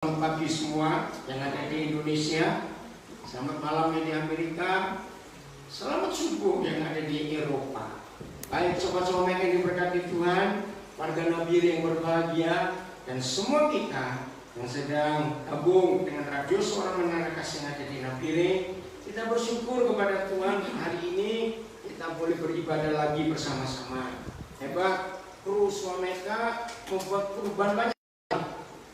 Selamat pagi semua yang ada di Indonesia, selamat malam yang di Amerika, selamat subuh yang ada di Eropa. Baik sobat-sobat yang diberkati Tuhan, warga Nabire yang berbahagia, dan semua kita yang sedang gabung dengan Radio Suara Menara Kasih yang ada di Nabire, kita bersyukur kepada Tuhan hari ini kita boleh beribadah lagi bersama-sama. Hebat, kru Suameka membuat perubahan banyak.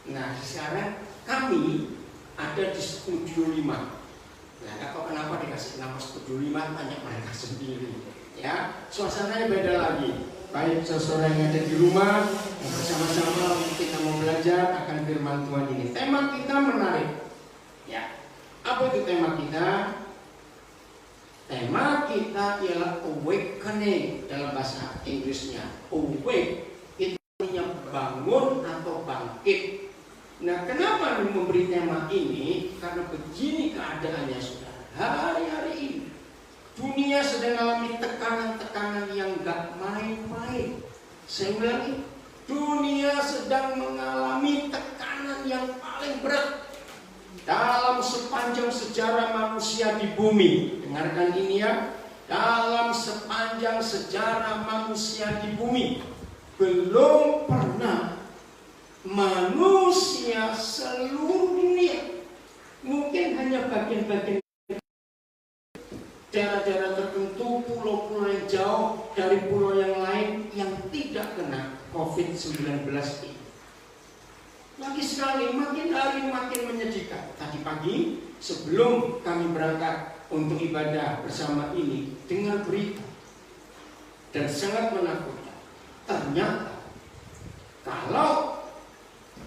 Nah sekarang kami ada di Studio 5. Nah gak tahu kenapa dikasih nama Studio 5, tanya mereka sendiri. Ya, suasananya beda lagi. Baik saudara yang ada di rumah, bersama-sama kita mau belajar akan firman Tuhan ini. Tema kita menarik. Ya, apa itu tema kita? Tema kita ialah awakening dalam bahasa Inggrisnya. Awake itu artinya bangun atau bangkit. Nah, kenapa memberi tema ini? Karena begini keadaannya, saudara. Hari-hari ini dunia sedang mengalami tekanan-tekanan yang gak main-main. Saya ulangi, dunia sedang mengalami tekanan yang paling berat dalam sepanjang sejarah manusia di bumi. Dengarkan ini ya, dalam sepanjang sejarah manusia di bumi belum pernah manusia seluruh dunia, mungkin hanya bagian-bagian daerah-daerah tertentu, pulau-pulau yang jauh dari pulau yang lain yang tidak kena COVID-19 ini. Lagi sekali, makin hari makin menyedihkan. Tadi pagi sebelum kami berangkat untuk ibadah bersama ini, dengar berita dan sangat menakutkan. Ternyata kalau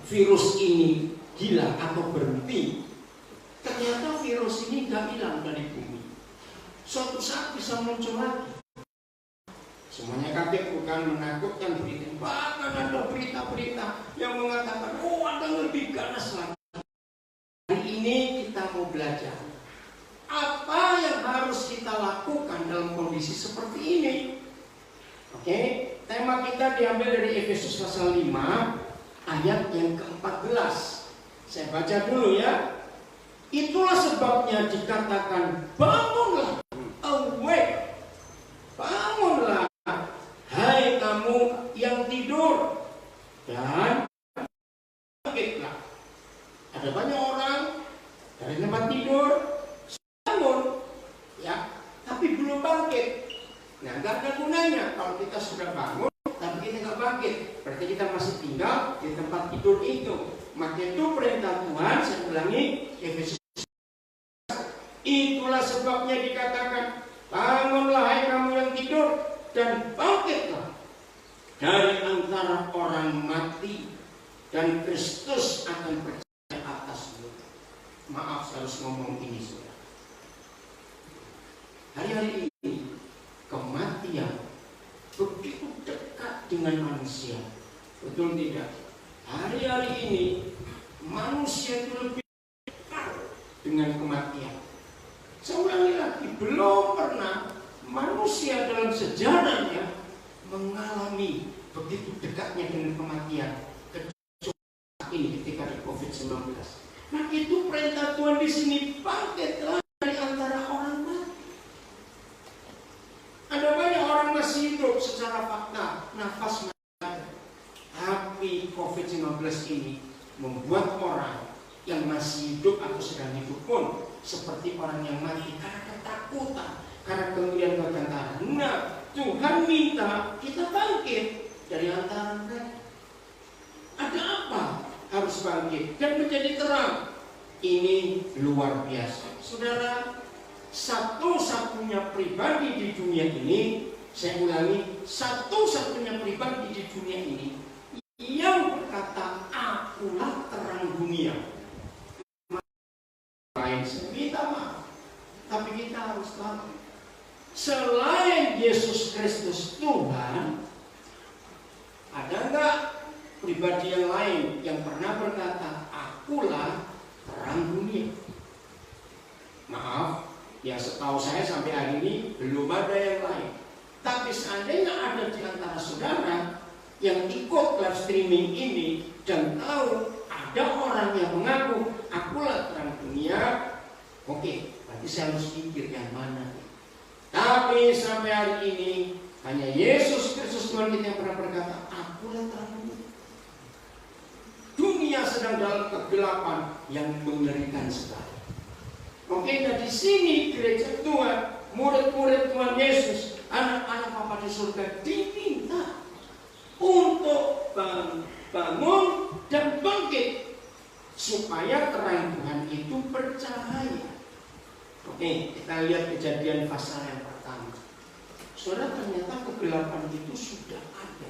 virus ini hilang atau berhenti, ternyata virus ini gak hilang dari bumi. Suatu saat bisa muncul lagi. Semuanya kaget, bukan menakutkan berita. Bahkan ada berita-berita yang mengatakan, oh ada yang lebih ganas lagi. Hari ini kita mau belajar apa yang harus kita lakukan dalam kondisi seperti ini. Oke, tema kita diambil dari Efesus pasal 5 ayat yang ke-14. Saya baca dulu ya. Itulah sebabnya dikatakan bangunlah, awake. Bangunlah, hai kamu yang tidur, dan bangkitlah. Ada banyak orang dari tempat tidur bangun, ya, tapi belum bangkit. Nah, gak ada gunanya kalau kita sudah bangun tapi kita nggak bangkit, berarti kita masih tinggal di tempat tidur itu. Maka itu perintah Tuhan, saya ulangi, Efesus. Itulah sebabnya dikatakan, bangunlah hai kamu yang tidur, dan bangkitlah dari antara orang mati, dan Kristus akan percaya atasmu. Maaf, saya harus ngomong ini, saudara. Hari-hari ini kematian begitu dekat dengan manusia, betul tidak? Hari-hari ini manusia itu lebih dekat dengan kematian. Saya ulangi lagi, belum pernah manusia dalam sejarahnya mengalami begitu dekatnya dengan kematian kecuali ini ketika ada COVID-19. Nah itu perintah Tuhan di sini, bangkitlah dari antara orang mati. Ada banyak orang masih hidup secara fakta, nafas masih ada. Tapi COVID-19 ini membuat orang yang masih hidup atau sedang hidup pun seperti orang yang mati karena ketakutan, karena kemudian berkantara. Nah, Tuhan minta kita bangkit dari antara mereka. Ada apa? Harus bangkit dan menjadi terang. Ini luar biasa, saudara. Satu-satunya pribadi di dunia ini, saya ulangi, satu-satunya pribadi di dunia ini yang berkata, akulah terang dunia. Lain saya minta maaf, tapi kita harus tahu, selain Yesus Kristus Tuhan, ada enggak pribadi yang lain yang pernah berkata, akulah terang dunia? Maaf, ya setahu saya sampai hari ini belum ada yang lain. Tapi seandainya ada di antara saudara yang ikut live streaming ini dan tahu ada orang yang mengaku akulah terang dunia, oke, berarti saya harus pikir yang mana. Tapi sampai hari ini hanya Yesus Kristus Tuhan kita yang pernah berkata, akulah terang dunia. Dunia sedang dalam kegelapan yang mengerikan sekali. Oke, dan di sini gereja Tuhan, murid-murid Tuhan Yesus, anak-anak Bapa di surga diminta untuk bangun dan bangkit supaya terang Tuhan itu bercahaya. Oke, kita lihat Kejadian pasal yang pertama. Saudara, ternyata kegelapan itu sudah ada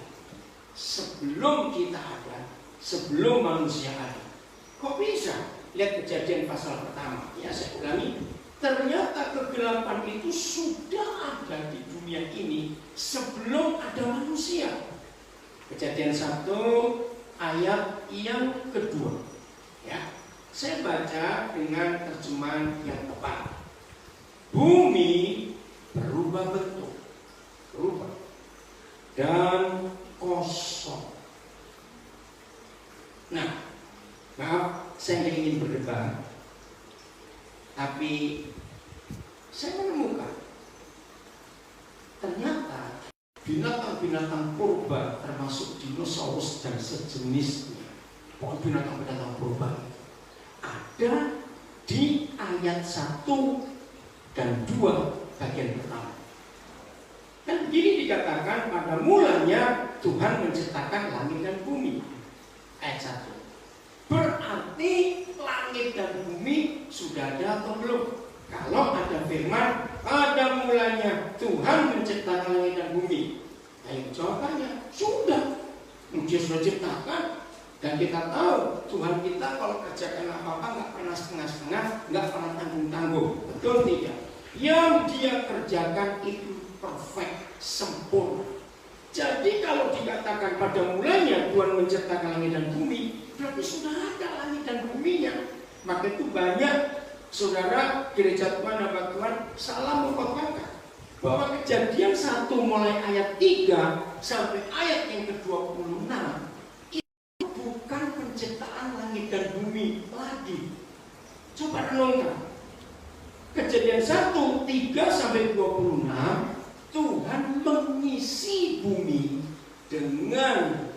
sebelum kita ada, sebelum manusia ada. Kok bisa? Lihat Kejadian pasal pertama. Ya, saya ulangi. Ternyata kegelapan itu sudah ada di dunia ini sebelum ada manusia. Kejadian 1 ayat yang kedua. Ya, saya baca dengan terjemahan yang tepat. Bumi berubah bentuk, berubah dan kosong. Nah, maaf, saya tidak ingin berdebat, tapi saya menemukan ternyata binatang-binatang purba termasuk dinosaurus dan sejenisnya, pokoknya binatang-binatang purba ada di ayat 1 dan 2 bagian pertama. Dan begini dikatakan, pada mulanya Tuhan menciptakan langit dan bumi. Ayat 1. Berarti langit dan bumi sudah ada atau belum? Kalau ada firman, pada mulanya Tuhan menciptakan langit dan bumi. Ayo jawabannya, sudah. Dia sudah ciptakan. Dan kita tahu Tuhan kita kalau kerjakan apa-apa nggak pernah setengah-setengah, nggak pernah tanggung-tanggung. Betul tidak? Yang dia kerjakan itu perfect, sempurna. Jadi kalau dikatakan pada mulanya Tuhan menciptakan langit dan bumi, berarti sudah ada langit dan buminya. Maka itu banyak saudara gereja Tuhan, hamba Tuhan salah mengkotbahkan bahwa Kejadian 1 mulai ayat 3 sampai ayat yang ke-26 itu bukan penciptaan langit dan bumi lagi. Coba renungkan. Kejadian 1 3 sampai 26 Tuhan mengisi bumi dengan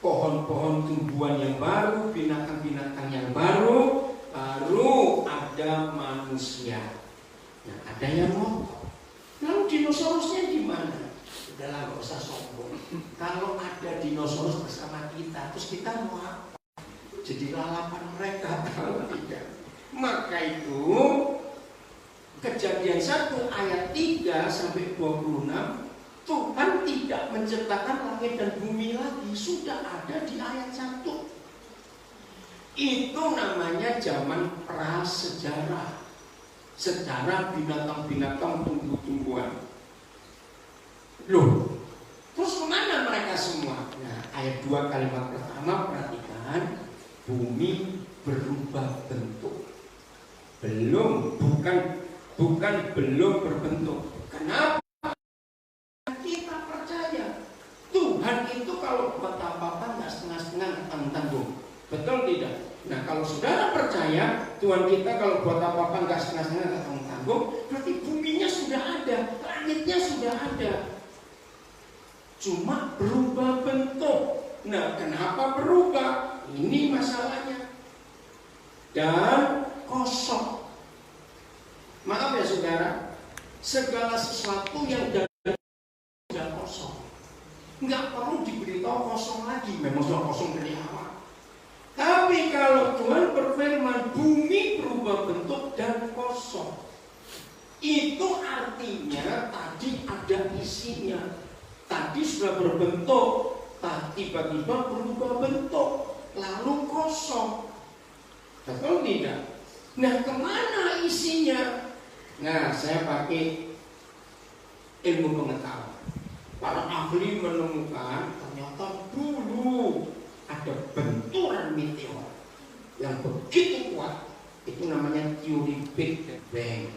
pohon-pohon tumbuhan yang baru, binatang-binatang yang baru ada manusia. Nah, ada yang ngotot. Lalu dinosaurusnya di mana? Udahlah, nggak usah sombong. Kalau ada dinosaurus bersama kita, terus kita mau apa? Jadi lalapan mereka kalau tidak. Maka itu Kejadian 1 ayat 3 sampai 26 Tuhan tidak menciptakan langit dan bumi lagi, sudah ada di ayat 1. Itu namanya zaman prasejarah. Sejarah binatang-binatang, tumbuh-tumbuhan. Loh, terus kemana mereka semua? Nah, ayat 2 kalimat pertama perhatikan, bumi berubah bentuk. Bukan belum berbentuk. Kenapa? Kita percaya Tuhan itu kalau buat apa-apa nggak setengah-setengah, tanggung-tanggung. Betul tidak? Nah, kalau saudara percaya Tuhan kita kalau buat apa-apa nggak setengah-setengah, nggak tanggung-tanggung, berarti buminya sudah ada, langitnya sudah ada. Cuma berubah bentuk. Nah, kenapa berubah? Ini masalahnya. Dan kosong. Maaf ya saudara, segala sesuatu yang dari sudah kosong, nggak perlu diberitahu kosong lagi. Memang sudah kosong dari awal. Tapi kalau Tuhan berfirman bumi berubah bentuk dan kosong, itu artinya tadi ada isinya. Tadi sudah berbentuk, tiba-tiba berubah bentuk, lalu kosong. Betul tidak? Nah, kemana isinya? Nah, saya pakai ilmu pengetahuan. Para ahli menemukan ternyata dulu ada benturan meteor yang begitu kuat. Itu namanya teori Big Bang.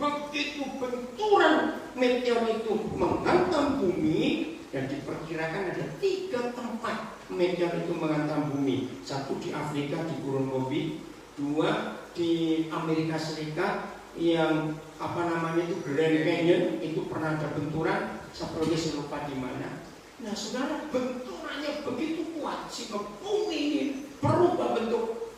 Begitu benturan meteor itu menghantam bumi, dan diperkirakan ada 3 tempat meteor itu menghantam bumi. Satu di Afrika di Gurun Gobi, dua di Amerika Serikat yang itu Grand Canyon itu pernah ada benturan, saya lupa di mana. Nah saudara, benturannya begitu kuat sehingga bumi ini berubah bentuk.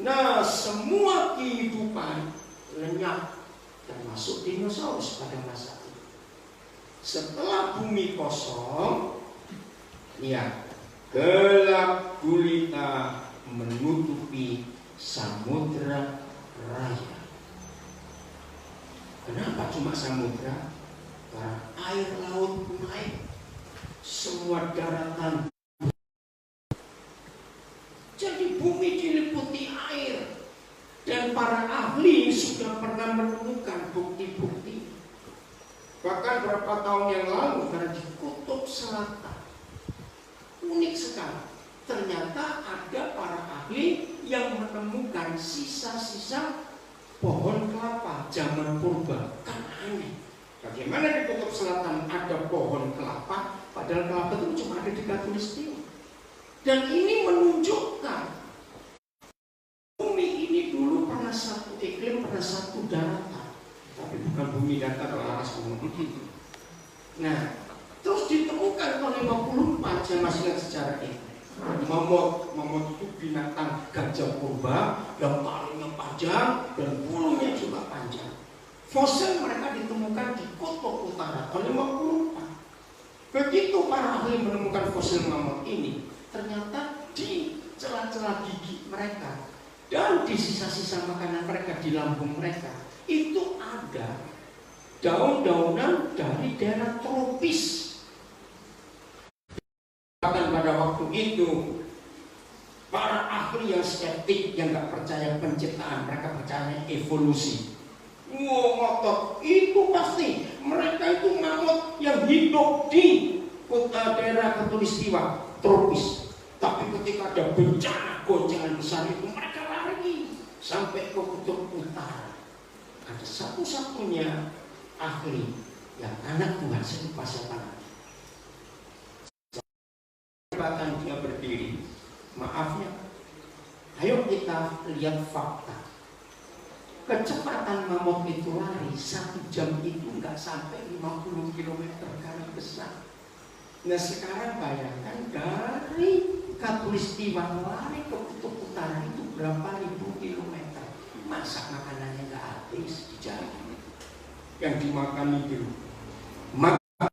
Nah semua kehidupan lenyap, termasuk dinosaurus pada masa itu. Setelah bumi kosong, ya gelap gulita menutupi samudra raya. Kenapa cuma samudra? Karena air laut naik, semua daratan. Jadi bumi diliputi air. Dan para ahli sudah pernah menemukan bukti-bukti. Bahkan berapa tahun yang lalu karena di Kutub Selatan, unik sekali. Ternyata ada para ahli yang menemukan sisa-sisa pohon kelapa zaman purba. Kan aneh. Bagaimana di Kutub Selatan ada pohon kelapa, padahal kelapa itu cuma ada di Khatulistiwa. Dan ini menunjukkan bumi ini dulu pernah satu iklim, pernah satu daratan, tapi bukan bumi datar laras bumi. Nah, terus ditemukan tahun 54, saya masih ingat sejarah ini. Mamut itu binatang gajah purba yang palingnya panjang dan bulunya juga panjang. Fosil mereka ditemukan di Kutub Utara tahun 54. Begitu para ahli menemukan fosil mamut ini, ternyata di celah-celah gigi mereka dan di sisa-sisa makanan mereka di lambung mereka itu ada daun-daunan dari daerah tropis. Bahkan pada waktu itu para ahli yang skeptik, yang gak percaya penciptaan, mereka percaya evolusi. Wow, ngotot itu pasti mereka itu mamut yang hidup di daerah Khatulistiwa tropis. Tapi ketika ada bencana goncangan besar itu mereka lari sampai ke Kutub Utara. Ada satu-satunya ahli yang anak Tuhan, saya lupa siapa namanya. Bahkan dia berdiri, maafnya, ayo kita lihat fakta. Kecepatan mamut itu lari 1 jam itu nggak sampai 50 km karena besar. Nah sekarang bayangkan dari Khatulistiwa lari ke Kutub Utara itu berapa ribu kilometer. Masa makanannya nggak habis di jalan yang dimakan itu. Maka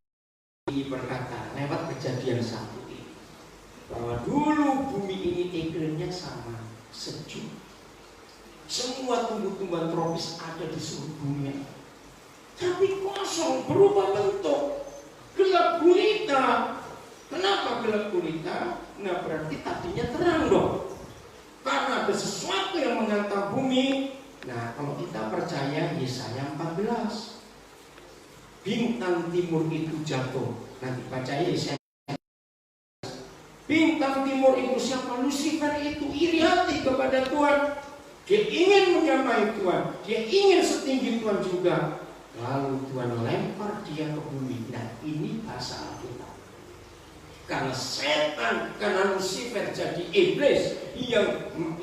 berkata lewat kejadian satu ini bahwa dulu bumi ini iklimnya sama, sejuk. Semua tumbuh-tumbuhan tropis ada di seluruh dunia. Tapi kosong, berubah bentuk, gelap gulita. Kenapa gelap gulita? Nah berarti tadinya terang dong. Karena ada sesuatu yang menghantam bumi. Nah kalau kita percaya Yesaya 14, bintang timur itu jatuh. Nanti baca Yesaya. Bintang timur itu siapa? Lucifer itu iri hati kepada Tuhan. Dia ingin menyamai Tuhan, dia ingin setinggi Tuhan juga. Lalu Tuhan lempar dia ke bumi. Nah ini bahasa Alkitab. Karena setan, karena Lucifer jadi iblis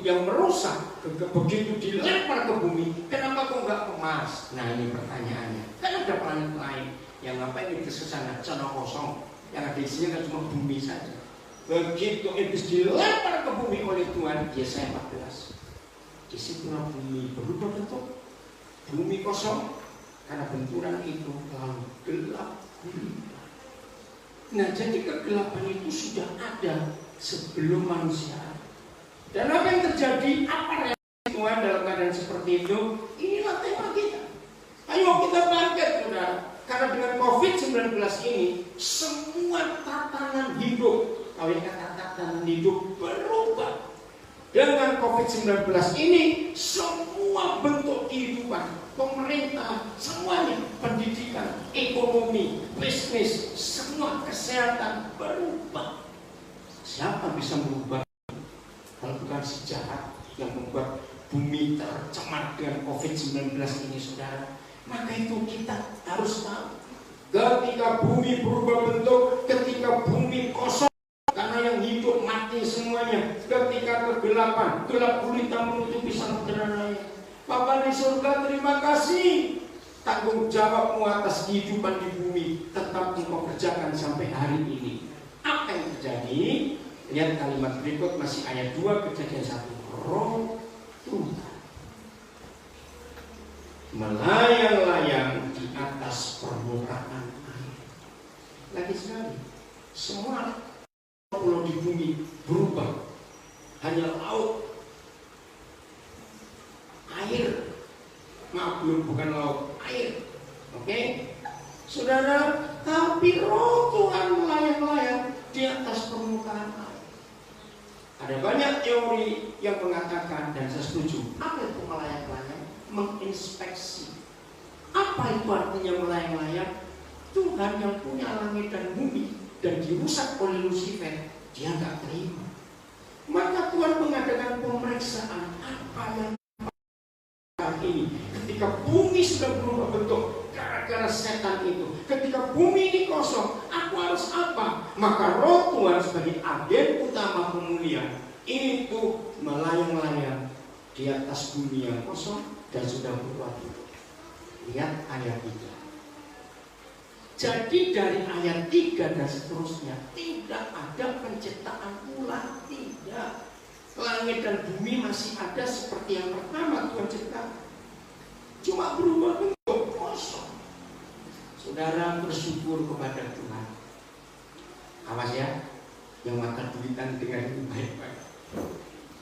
yang merusak, begitu dilempar ke bumi, kenapa kok nggak ke Mars? Nah ini pertanyaannya. Kan ada planet lain yang ngapain itu ke sana, sana kosong, yang ada isinya kan cuma bumi saja. Begitu iblis dilempar ke bumi oleh Tuhan, Yesaya 14. Disitulah bumi berubah bentuk, bumi kosong karena benturan itu lalu gelap gulita. Nah jadi kegelapan itu sudah ada sebelum manusia. Dan apa yang terjadi? Apa reaksi Tuhan dalam keadaan seperti itu? Inilah tema kita. Ayo kita bangkit, saudara. Karena dengan COVID-19 ini semua tatanan hidup, kalau yang kata tatanan hidup berubah. Dengan COVID-19 ini semua bentuk kehidupan, pemerintah, semuanya, pendidikan, ekonomi, bisnis, semua kesehatan berubah. Siapa bisa merubah kalau bukan sejarah yang membuat bumi tercemar dengan COVID-19 ini, saudara? Maka itu kita harus tahu. Ketika bumi berubah bentuk, ketika bumi kosong, karena yang hidup semuanya. Ketika kegelapan, gelap gulita menutupi samudera raya. Bapa di surga, terima kasih. Tanggung jawabmu atas kehidupan di bumi tetap engkau kerjakan sampai hari ini. Apa yang terjadi? Lihat kalimat berikut, masih ayat 2 Kejadian 1. Roh Tuhan melayang-layang di atas permukaan air. Lagi sekali, semua pulau di bumi berubah. Hanya laut, air. Maaf, bukan laut, air. Oke? Saudara, tapi roh Tuhan melayang-layang di atas permukaan air. Ada banyak teori yang mengatakan, dan saya setuju, apa itu melayang-layang? Menginspeksi. Apa itu artinya melayang-layang? Tuhan yang punya langit dan bumi dan dirusak oleh Lucifer, dia nggak terima. Maka Tuhan mengadakan pemeriksaan apa yang ini. Ketika bumi sudah berubah bentuk gara-gara setan itu, ketika bumi ini kosong, aku harus apa? Maka roh Tuhan sebagai agen utama pemulihan itu melayang-layang di atas bumi yang kosong dan sudah berubah bentuk. Lihat ayat 3. Jadi dari ayat 3 dan seterusnya tidak ada penciptaan ulang, tidak. Langit dan bumi masih ada seperti yang pertama Tuhan ciptakan. Cuma berubah bentuk kosong. Saudara bersyukur kepada Tuhan. Awas ya, yang makan duitan dengan itu baik-baik.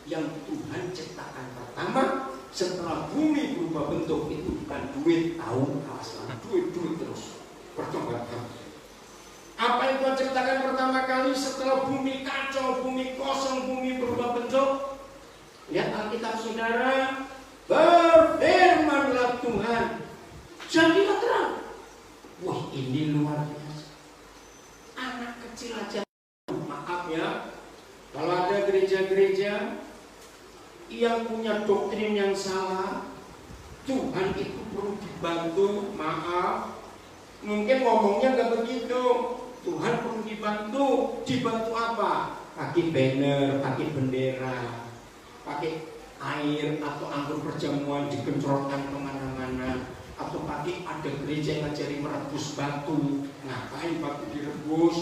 Yang Tuhan ciptakan pertama, setelah bumi berubah bentuk itu bukan duit, tahu, awas lah, duit terus bertobat. Apa yang Tuhan ciptakan pertama kali setelah bumi kacau, bumi kosong, bumi berubah bentuk? Lihat Alkitab saudara, berfirmanlah Tuhan, jadilah terang. Wah, ini luar biasa. Anak kecil aja, maaf ya, kalau ada gereja-gereja yang punya doktrin yang salah, Tuhan itu perlu dibantu. Maaf, mungkin ngomongnya nggak begitu. Tuhan perlu dibantu. Dibantu apa? Pakai banner, pakai bendera, pakai air atau anggur perjamuan digentrotkan kemana-mana, atau pakai ada gereja yang ngajari merebus batu. Ngapain batu direbus?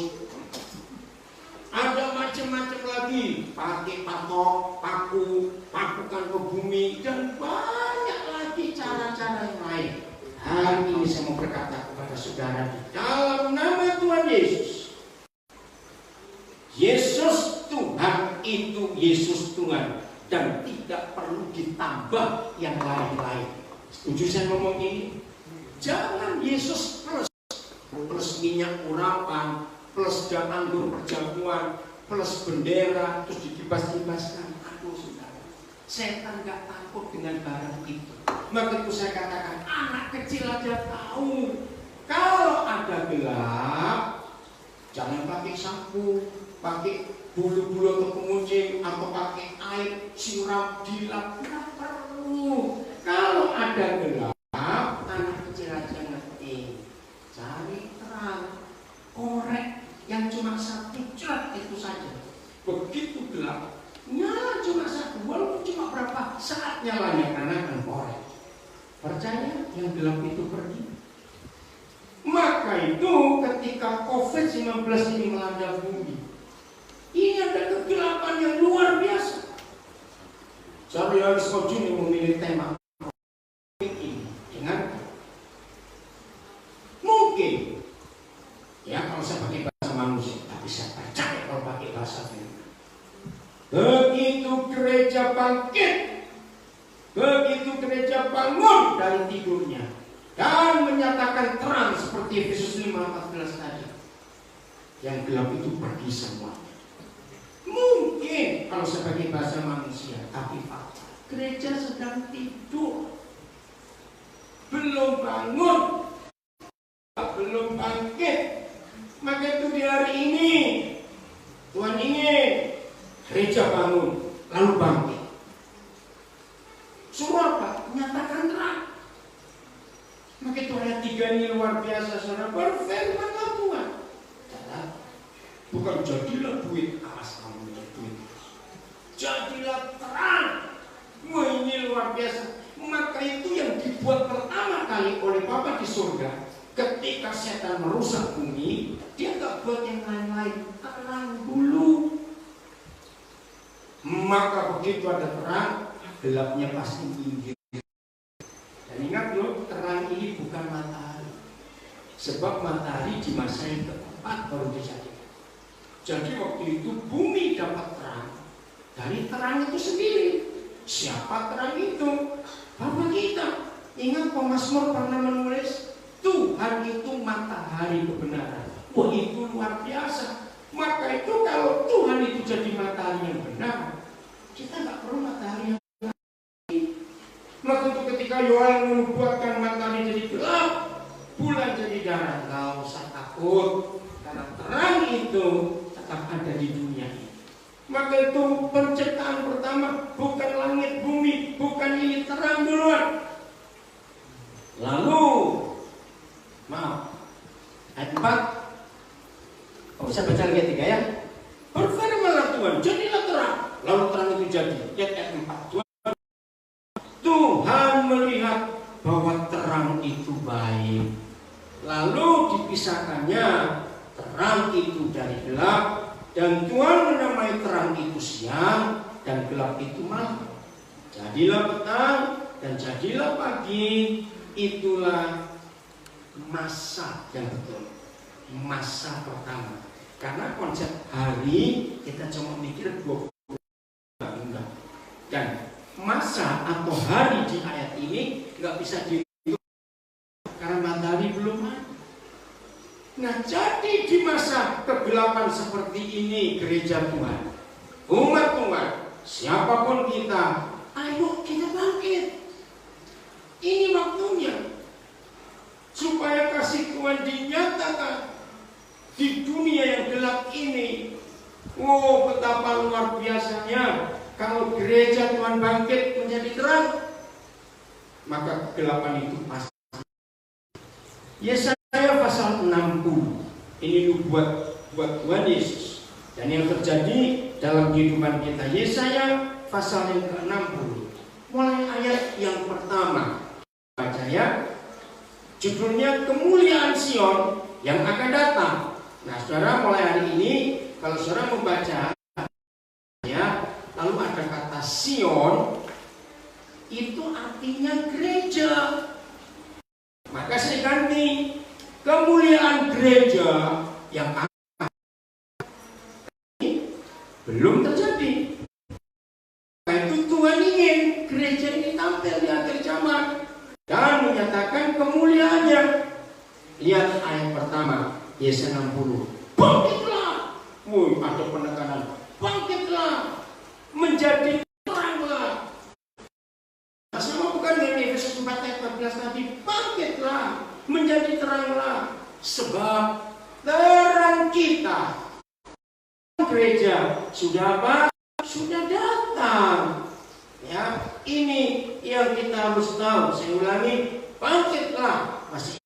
Ada macam-macam lagi, pakai patok, pakukan ke bumi, dan banyak lagi cara-cara yang lain. Hari ini saya mau berkata kepada saudara di dalam nama Tuhan Yesus. Yesus Tuhan itu Yesus Tuhan dan tidak perlu ditambah yang lain-lain. Setuju saya ngomong ini? Jangan Yesus plus minyak urapan, plus dan anggur perjamuan, plus bendera, terus dikibas-kibaskan. Aduh saudara, setan gak takut dengan barang itu. Maka itu saya katakan, anak kecil aja tahu. Kalau ada gelap, jangan pakai sapu, pakai bulu-bulu untuk pengunci, atau pakai air siram dilap, tidak perlu. Kalau ada gelap, anak kecil aja ngerti. Cari terang, korek yang cuma satu cat itu saja. Begitu gelap, nyala cuma satu, walaupun cuma berapa saat nyalanya karena kan korek. Percaya yang gelap itu pergi. Maka itu ketika COVID-19 ini melanda bumi, ini ada kegelapan yang luar biasa. Saya harus ini memilih tema ini dengan mungkin ya kalau saya pakai bahasa manusia, tapi saya percaya kalau pakai bahasa Firman. Begitu gereja bangkit, begitu gereja bangun dari tidurnya dan menyatakan terang seperti Efesus 5:14 tadi, yang gelap itu pergi semua. Mungkin kalau sebagai bahasa manusia, tapi fakta gereja sedang tidur, belum bangun, belum bangkit. Maka itu di hari ini Tuhan ingin gereja bangun lalu bangkit. Suruh apa? Nyatakan terang. Maka itu ayat 3 ini luar biasa, saudara. Berfirmanlah Tuhan. Bukan jadilah duit, awas kamu menjadi duit. jadilah terang. Wah, ini luar biasa. Maka itu yang dibuat pertama kali oleh Bapa di surga. Ketika setan merusak bumi, dia gak buat yang lain-lain, terang dulu. Maka begitu ada terang, gelapnya pasti minggir. Dan ingat loh, terang ini bukan matahari. Sebab matahari di masa yang keempat baru dijadikan. Jadi waktu itu bumi dapat terang dari terang itu sendiri. Siapa terang itu? Bapak kita. Ingat Mazmur pernah menulis, Tuhan itu matahari kebenaran. Wah, itu luar biasa. Maka itu kalau Tuhan itu jadi matahari yang benar, kita nggak perlu matahari yang benar. Maka itu ketika Yohanes menubuatkan matahari jadi gelap, bulan jadi darah, nggak usah takut, karena terang itu tetap ada di dunia ini. Maka itu penciptaan pertama bukan langit bumi, bukan ini, terang duluan. Lalu maaf, ayat 4. Bisa baca ayat 3 ya. Berfirmanlah Tuhan, jadilah terang. Lalu terang itu jadi. Ayat 4. Tuhan melihat bahwa terang itu baik. Lalu dipisahkannya terang itu dari gelap. Dan Tuhan menamai terang itu siang dan gelap itu malam. Jadilah petang dan jadilah pagi. Itulah masa yang betul, masa pertama. Karena konsep hari kita cuma mikir 20 tahun. Dan masa atau hari di ayat ini nggak bisa dihitung karena matahari belum ada. Nah, jadi di masa kegelapan seperti ini gereja Tuhan, umat Tuhan, siapapun kita, ayo kita bangkit. Ini waktunya supaya kasih Tuhan dinyatakan di dunia yang gelap ini. Oh, betapa luar biasanya kalau gereja Tuhan bangkit menjadi terang, maka kegelapan itu pasti. Yesaya pasal 60 ini buat Tuhan Yesus, dan yang terjadi dalam kehidupan kita. Yesaya pasal yang ke-60 mulai ayat yang pertama. Baca ya, judulnya kemuliaan Sion yang akan datang. Nah, saudara, mulai hari ini kalau saudara membaca ya, lalu ada kata Sion, itu artinya gereja. Maka saya ganti kemuliaan gereja yang akan belum terjadi. Nah, itu Tuhan ingin gereja ini tampil di akhir zaman dan menyatakan kemuliaannya. Lihat ayat pertama, Yesaya 60. Bangkitlah. Ada penekanan. Bangkitlah. Menjadi teranglah. Sama bukan dari Efesus 4 ayat 14 tadi. Bangkitlah. Menjadi teranglah. Sebab terang kita, gereja, sudah apa? Sudah datang. Ya, ini yang kita harus tahu. Saya ulangi, bangkitlah. Masih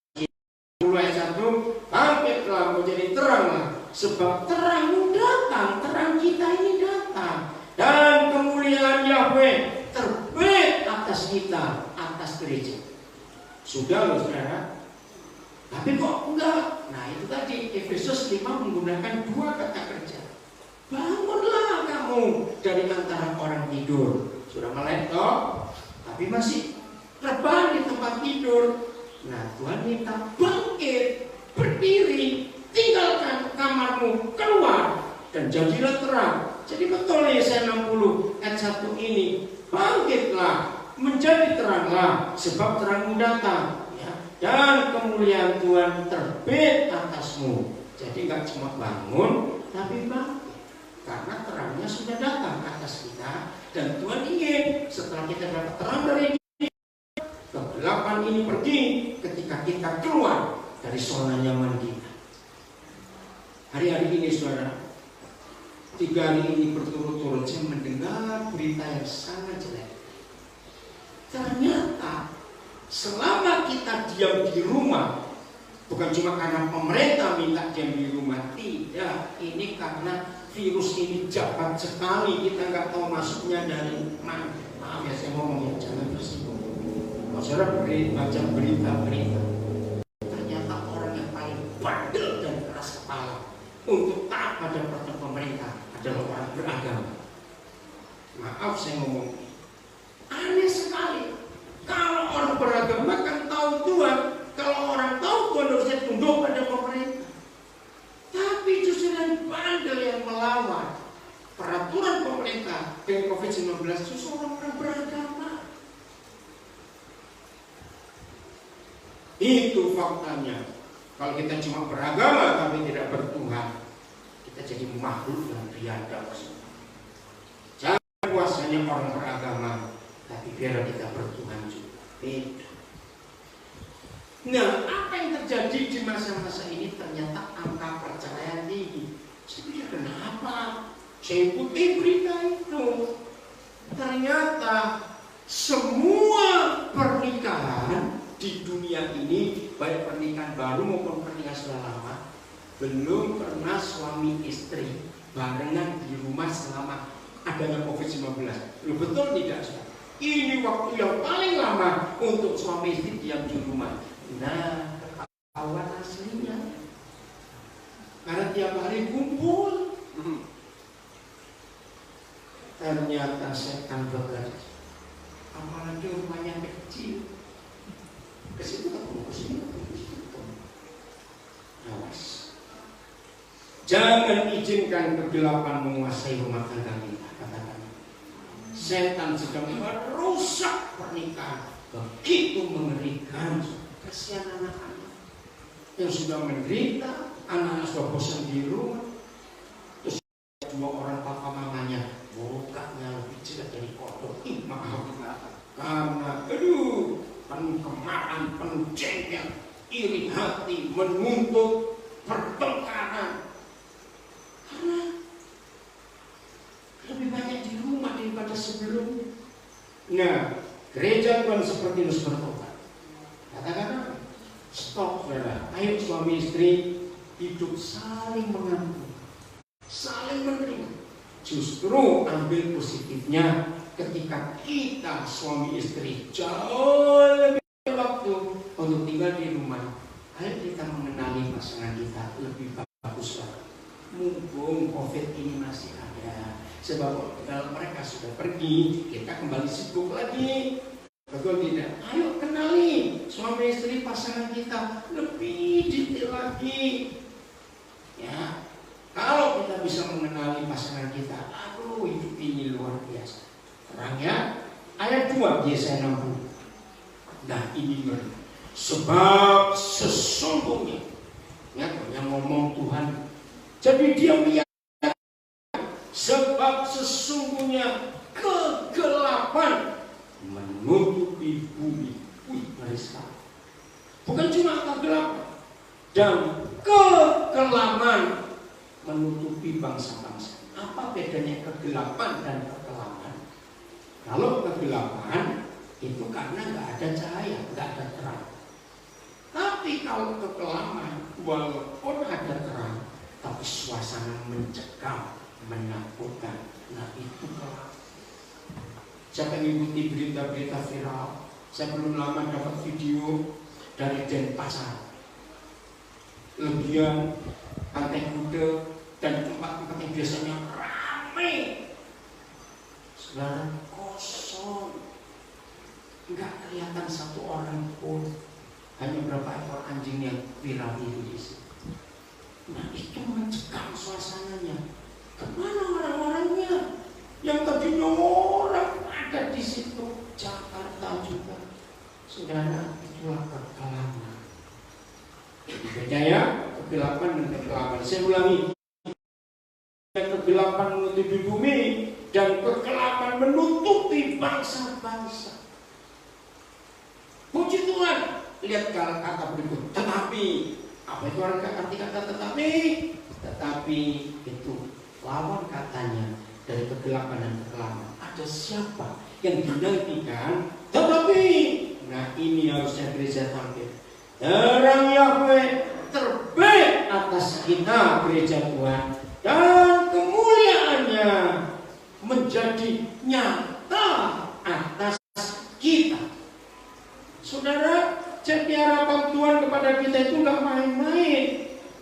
10 ayat 1, bangkitlah menjadi teranglah. Sebab terang datang, terang kita ini datang. Dan kemuliaan Yahweh terbit atas kita, atas gereja. Sudah loh saudara. Tapi kok enggak? Nah itu tadi Efesus 5 menggunakan 2 kata kerja. Bangunlah kamu dari antara orang tidur. Sudah melek toh, tapi masih rebahan di tempat tidur. Nah, Tuhan minta bangkit, berdiri, tinggalkan kamarmu, keluar dan jadilah terang. Jadi betul Yesaya 60 ayat 1 ini, bangkitlah, menjadi teranglah, sebab terangmu datang, ya, dan kemuliaan Tuhan terbit atasmu. Jadi nggak cuma bangun, tapi bangkit. Karena terangnya sudah datang ke atas kita. Dan Tuhan ingin setelah kita dapat terang dari dia, kegelapan ini pergi ketika kita keluar dari zona nyaman kita. Hari-hari ini saudara, 3 hari ini berturut-turut saya mendengar berita yang sangat jelek. Ternyata selama kita diam di rumah, bukan cuma karena pemerintah minta diam di rumah, tidak, ini karena virus ini jahat sekali, kita nggak tahu masuknya dari mana. Maaf ya saya ngomong ya, jangan tersinggung. Kalau saudara baca berita-berita, ternyata orang yang paling bandel dan keras kepala untuk taat pada peraturan pemerintah adalah orang beragama. Maaf saya ngomong, aneh sekali. Kalau orang beragama kan tahu Tuhan, kalau orang tahu Tuhan harusnya tunduk pada pemerintah. Tapi justru yang bandel yang melawan peraturan pemerintah dengan COVID-19 justru orang-orang beragama. Itu faktanya. Kalau kita cuma beragama tapi tidak bertuhan, kita jadi makhluk yang biadab. Jangan kuasanya orang beragama, tapi biar kita bertuhan juga. Beda. Nah, apa yang terjadi di masa-masa ini? Ternyata angka perceraian tinggi. Saya pikir kenapa? Saya ikuti berita itu. Ternyata semua pernikahan di dunia ini, baik pernikahan baru maupun pernikahan sudah lama, belum pernah suami istri barengan di rumah selama adanya COVID-19. Betul tidak, saudara? Ini waktu yang paling lama untuk suami istri diam di rumah. Nah, ketahuan aslinya. Karena tiap hari kumpul. Ternyata setan bekerja. Apalagi rumahnya kecil. Kesitu ketemu, kesitu ketemu. Awas. Jangan izinkan kegelapan menguasai rumah tangga kita. Katakan, setan sedang merusak pernikahan. Begitu mengerikan. Kasihan anak-anak yang sudah menderita, anak-anak sudah bosan di rumah. Terus dua orang papa mamanya, mukanya lebih jelek dari kodok. Maaf, karena penuh kemarahan, penuh jengkel, iri hati, menuntut, pertengkaran. Karena lebih banyak di rumah daripada sebelumnya. Nah, gereja Tuhan seperti harus bertobat. Katakan, stop, saudara. Ayo suami istri hidup saling mengampuni, saling menerima. Justru ambil positifnya ketika kita suami istri jauh lebih waktu untuk tinggal di rumah. Ayo kita mengenali pasangan kita lebih bagus lagi. Mumpung COVID ini masih ada. Sebab kalau mereka sudah pergi, kita kembali sibuk lagi. Betul tidak? Ayo kenali suami istri pasangan kita lebih detail lagi. Ya, kalau kita bisa mengenali pasangan kita, aduh hidup ini luar biasa. Terangnya ayat 2 Yesaya 60. Nah ini ngeri. Sebab sesungguhnya, ya, yang ngomong Tuhan. Jadi dia meyakini sebab sesungguhnya kegelapan menutupi bumi. Ngeri sekali. Bukan cuma kegelapan dan kekelaman menutupi bangsa-bangsa. Apa bedanya kegelapan dan kekelaman? Kalau kegelapan itu karena nggak ada cahaya, nggak ada terang. Tapi kalau kekelaman, walaupun ada terang, tapi suasana mencekam, menakutkan. Nah itu kelam. Saya mengikuti berita-berita viral. Saya belum lama dapat video dari Denpasar, Legian, Pantai Kuda, dan tempat-tempat yang biasanya ramai. Saudara, kosong, nggak kelihatan satu orang pun. Hanya berapa ekor anjing yang viral itu di sini. Nah itu mencekam suasananya. Kemana orang-orangnya? Yang tadinya orang ada di situ. Jakarta juga. Saudara, itulah kegelapan. Beda ya, kegelapan dan kegelapan. Saya ulangi. Kegelapan menutupi bumi dan kegelapan menutupi bangsa-bangsa. Puji Tuhan. Lihat kata berikut. Tetapi, apa itu arti kata tetapi? Tetapi itu lawan katanya dari kegelapan dan kekelaman. Ada siapa yang dinantikan? Tetapi, nah ini harusnya gereja tampil. Terang Yahweh terbit atas kita gereja Tuhan dan kemuliaan menjadi nyata atas kita. Saudara, jadi harapan Tuhan kepada kita itu nggak main-main.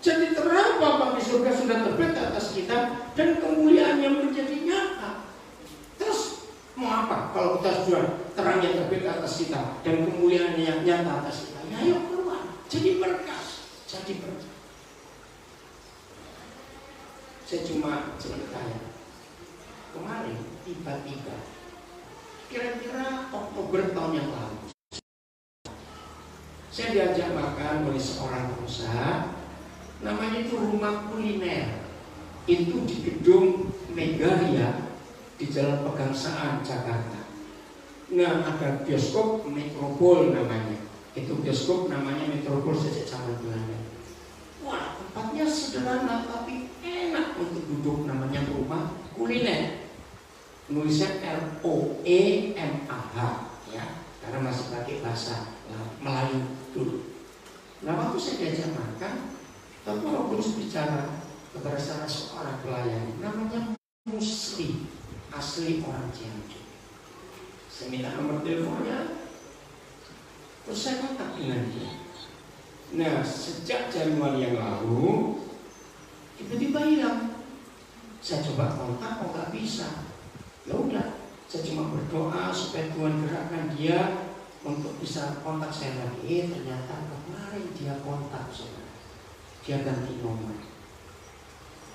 Jadi terang Bapa di surga sudah terbit atas kita dan kemuliaannya menjadi nyata. Terus mau apa kalau kita sudah terang yang terbit atas kita dan kemuliaannya yang nyata atas kita? Ya ayo keluar, jadi berkat, jadi berkat. Saya cuma cerita ya. Kemarin tiba-tiba, kira-kira Oktober tahun yang lalu, saya diajak makan oleh seorang pengusaha, namanya itu rumah kuliner. Itu di gedung Megaria di Jalan Pegangsaan, Jakarta. Nah, ada bioskop Metropol namanya. Itu bioskop namanya Metropol sejak zaman Belanda. Wah, tempatnya sederhana tapi enak untuk duduk, namanya rumah kuliner. Nulisnya ROEMAH ya, karena masih pakai bahasa Melayu dulu. Nah, waktu saya diajak makan, tapi Roh Kudus bicara kepada salah seorang pelayan namanya Musli, asli orang Cianjur. Saya minta nomor teleponnya, terus saya kontak dengan dia. Nah, sejak Januari yang lalu tiba-tiba hilang. Saya coba kontak, kok nggak bisa. Ya udah, saya cuma berdoa supaya Tuhan gerakkan dia untuk bisa kontak saya lagi. Ternyata kemarin dia kontak saya. Dia ganti nomor.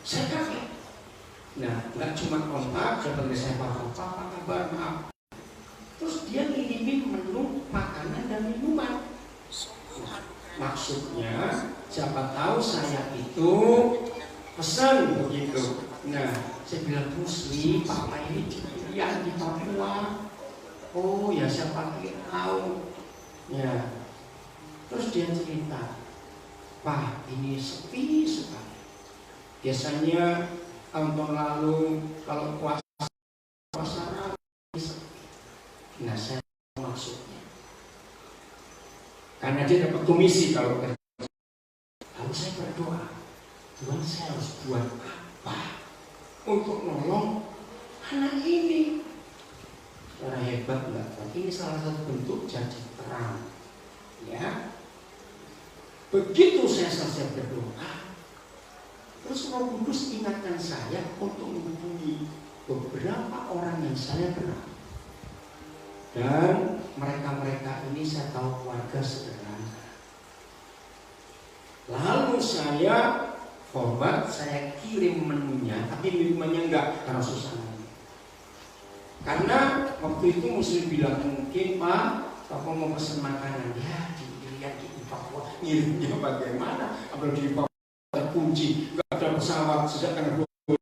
Saya kaget. Nah, nggak cuma kontak, seperti saya apa kabar, maaf. Terus dia ngirimin menu makanan dan minuman. Maksudnya, siapa tahu saya itu pesan begitu. Nah, saya bilang, Musli, Papa ini kuliah di Papua. Oh ya, siapa tahu. Ya, terus dia cerita, Pak, ini sepi sekali. Biasanya tahun lalu kalau puasa sepi. Nah, saya maksudnya, karena dia dapat komisi kalau kerja. Lalu saya berdoa, Tuhan, saya harus buat apa untuk nolong anak ini? Karena hebat enggak? Ini salah satu bentuk janji terang. Ya. Begitu saya selesai berdoa, terus Roh Kudus ingatkan saya untuk menghubungi beberapa orang yang saya kenal. Dan mereka-mereka ini saya tahu keluarga sederhana. Lalu saya forward, saya kirim menunya, tapi minumannya enggak, karena susah. Karena waktu itu Muslim bilang, mungkin Pak, Papa mau pesan makanan, ya dilihat di Papua, ngirimnya bagaimana? Apalagi di Papua terkunci, nggak ada pesawat, sejak tanggal 2.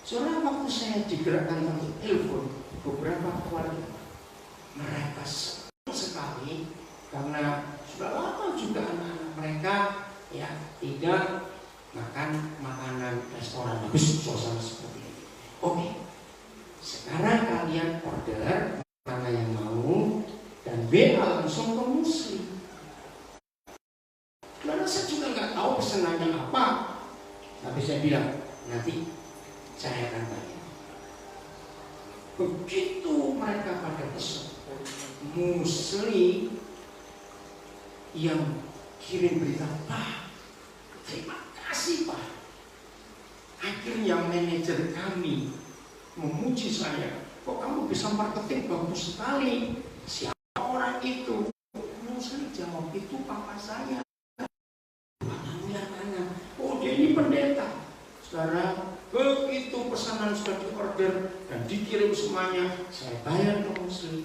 Soalnya waktu saya digerakkan untuk telepon beberapa keluarga, mereka senang sekali karena sudah lama juga anak-anak mereka ya tidak makan makanan restoran habis suasana seperti ini. Oke. Sekarang kalian order mana yang mau dan WA langsung ke Muslim. Karena saya juga nggak tahu pesanannya apa, tapi saya bilang nanti saya akan bayar. Begitu mereka pada pesan, Muslim yang kirim berita, Pak, terima kasih Pak. Akhirnya manajer kami memuji saya, kok kamu bisa marketing bagus sekali. Siapa orang itu? Muslim jawab, itu papa saya. Oh, dia ini pendeta. Sekarang begitu pesanan sudah diorder dan dikirim semuanya, saya bayar ke Muslim.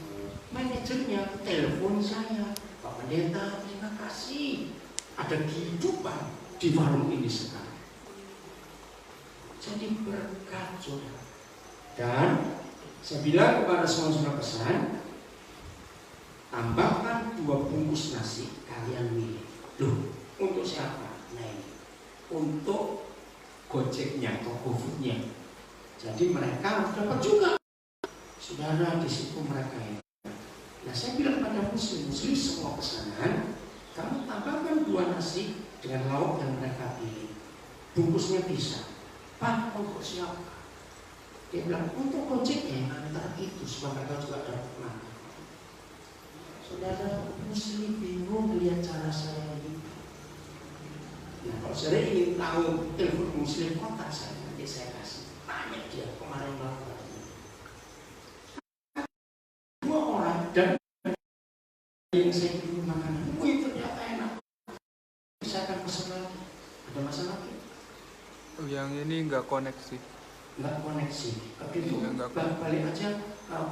Manajernya telepon saya, Pak Pendeta, terima kasih. Ada kehidupan di warung ini sekarang. Jadi berkat, saudara. Dan saya bilang kepada semua saudara pesan, tambahkan 2 bungkus nasi, kalian milih. Loh, untuk siapa? Nah ini, untuk Gojeknya atau GoFoodnya. Jadi mereka harus dapat juga. Saudara, di situ mereka ini. Nah, saya bilang pada Muslim semua pesanan, kamu tambahkan 2 nasi dengan lauk yang mereka pilih. Bungkusnya bisa. Pak, untuk siapa? Dia bilang, untuk gojeknya antara itu supaya mereka juga dapat makan. Saudara Muslim bingung lihat cara saya hidup. Nah, kalau saudara ingin tahu telepon Muslim kontak saya, nanti saya kasih. Tanya dia kemarin berapa. Dua orang dan yang saya kirim makanan, wih ternyata enak. Saya akan pesan lagi. Ada masalah lagi? Oh, yang ini nggak koneksi. Nggak koneksi. Tapi itu Iya, balik aja,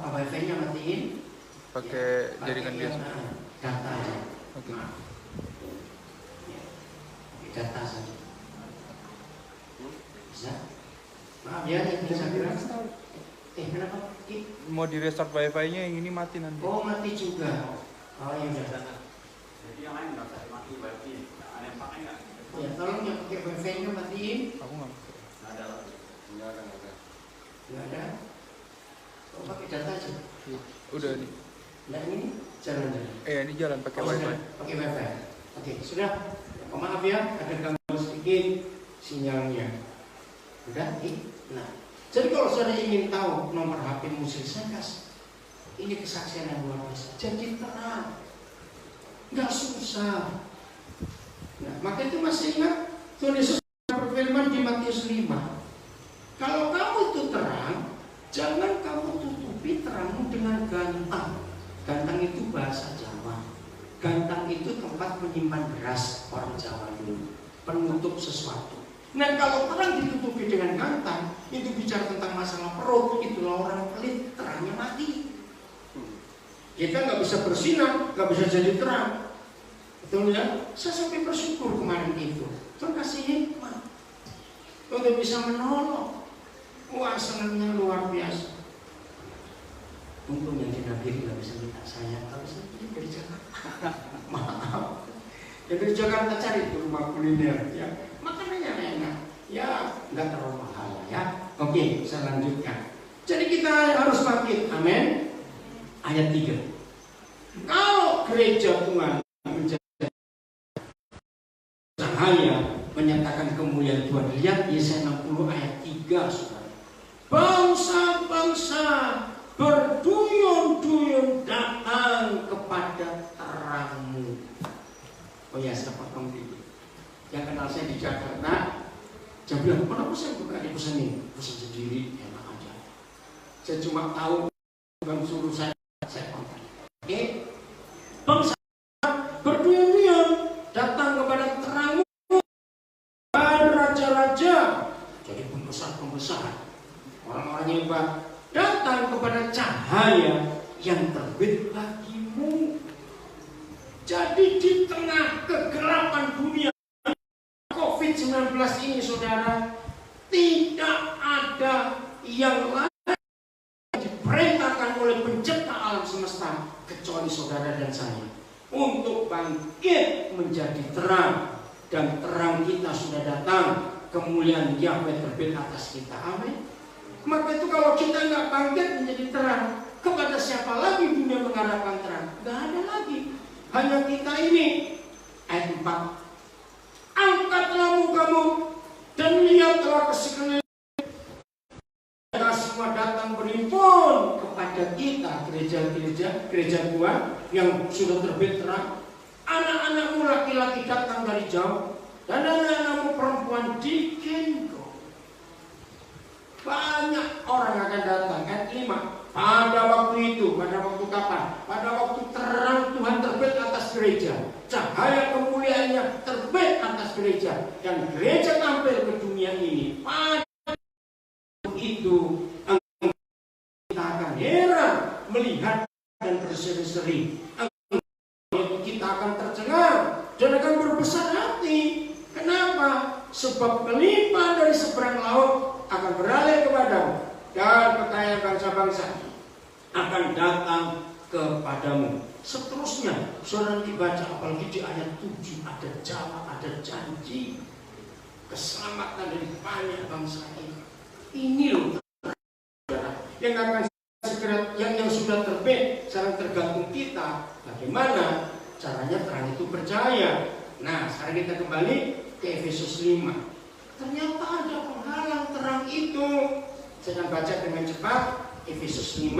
wifi-nya matiin. Pakai Ya, jaringan biasa. Data aja. Oke. Nah, ya, data saja. Bisa? Maaf ya, yang bisa bilang. Kenapa? Mau di restart wifi-nya yang ini mati nanti. Oh, mati juga. Oh, yang udah. Jadi yang lain nggak usah dimati wifi. Ada yang pakai nggak? Ya, tolong yang pakai wifi-nya matiin. Aku nggak pakai. Nggak ada lagi. Nggak ada. Nggak ada. Oh, pakai data aja. Udah nih. Nah, ini jalan. Ini jalan pakai wifi. Sudah, pakai wifi. Oke, sudah. Maaf ya, ada gangguan sedikit sinyalnya. Udah, nah. Jadi kalau saudara ingin tahu nomor HP Muslim, saya kasih. Ini kesaksian yang luar biasa. Jadi terang, nggak susah. Nah, maka itu masih ingat Tuhan Yesus berfirman di Matius 5. Kalau kamu itu terang, jangan kamu tutupi terangmu dengan gantang. Gantang itu bahasa Jawa. Gantang itu tempat menyimpan beras orang Jawa dulu, penutup sesuatu. Nah, kalau terang ditutupi dengan gantang, itu bicara tentang masalah perut, itulah orang pelit, terangnya mati. Kita nggak bisa bersinar, nggak bisa jadi terang. Betul ya? Saya sampai bersyukur kemarin itu. Tuhan kasih hikmah untuk bisa menolong. Wah, senangnya luar biasa. Untung yang di Nabiri nggak bisa minta saya, kalau saya dari Jakarta. Maaf. Ya dari Jakarta cari tuh rumah kuliner, ya makanannya enak, ya nggak terlalu mahal ya. Oke, saya lanjutkan. Jadi kita harus bangkit, amin. Ayat 3. Kalau gereja Tuhan menjadi cahaya menyatakan kemuliaan Tuhan, lihat Yesaya 60 ayat 3, saudara. Bangsa-bangsa berduyun-duyun datang kepada terangmu. Oh ya, saya potong dikit. Yang kenal saya di Jakarta, saya bilang, kenapa saya buka di pesan ini? Pesan sendiri, enak aja. Saya cuma tahu, bukan suruh saya kontak. Oke? Bangsa berduyun-duyun datang kepada terangmu. Dan raja-raja, jadi pembesar-pembesar, orang-orang yang hebat, datang kepada cahaya yang terbit bagimu. Jadi di tengah kegelapan dunia COVID-19 ini, saudara, tidak ada yang lain diperintahkan oleh pencipta alam semesta kecuali saudara dan saya untuk bangkit menjadi terang. Dan terang kita sudah datang, kemuliaan Yahweh terbit atas kita. Amin. Maka itu kalau kita nggak bangkit menjadi terang, kepada siapa lagi dunia mengharapkan terang? Nggak ada lagi. Hanya kita ini. Ayat 4. Angkatlah mukamu dan lihatlah ke sekeliling. Mereka semua datang berhimpun kepada kita, gereja Tuhan yang sudah terbit terang. Anak-anakmu laki-laki datang dari jauh, dan anak-anakmu perempuan digendong. Banyak orang akan datang. Ayat 5. Pada waktu itu, pada waktu kapan? Pada waktu terang Tuhan terbit atas gereja, cahaya kemuliaannya terbit atas gereja, dan gereja tampil ke dunia ini. Pada waktu itu kita akan heran melihat dan berseri-seri. Kita akan tercengang dan akan berbesar hati. Kenapa? Sebab kelimpahan dari seberang laut akan beralih kepadamu, dan kekayaan bangsa-bangsa akan datang kepadamu. Seterusnya, saudara dibaca apalagi di ayat 7, ada jawab, ada janji keselamatan dari banyak bangsa ini. Ini loh yang akan segera, yang sudah terbit. Sekarang tergantung kita bagaimana caranya terang itu percaya. Nah, sekarang kita kembali ke Efesus 5. Ternyata ada penghalang terang itu. Saya akan baca dengan cepat Efesus 5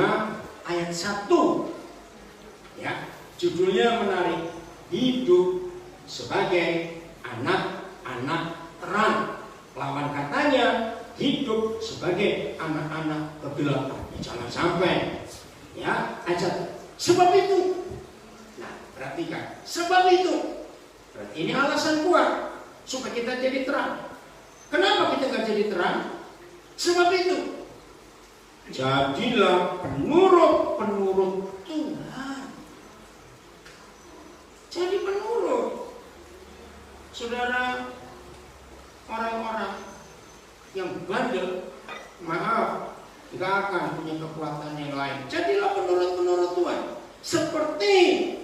ayat 1. Ya, judulnya menarik. Hidup sebagai anak-anak terang. Lawan katanya hidup sebagai anak-anak kegelapan. Jangan sampai. Ya, ayat sebab itu. Nah, perhatikan. Sebab itu. Berarti ini alasan kuat supaya kita jadi terang. Kenapa kita nggak jadi terang? Sebab itu. Jadilah penurut-penurut Tuhan. Jadi penurut. Saudara, orang-orang yang bandel, maaf, nggak akan punya kekuatan yang lain. Jadilah penurut-penurut Tuhan. Seperti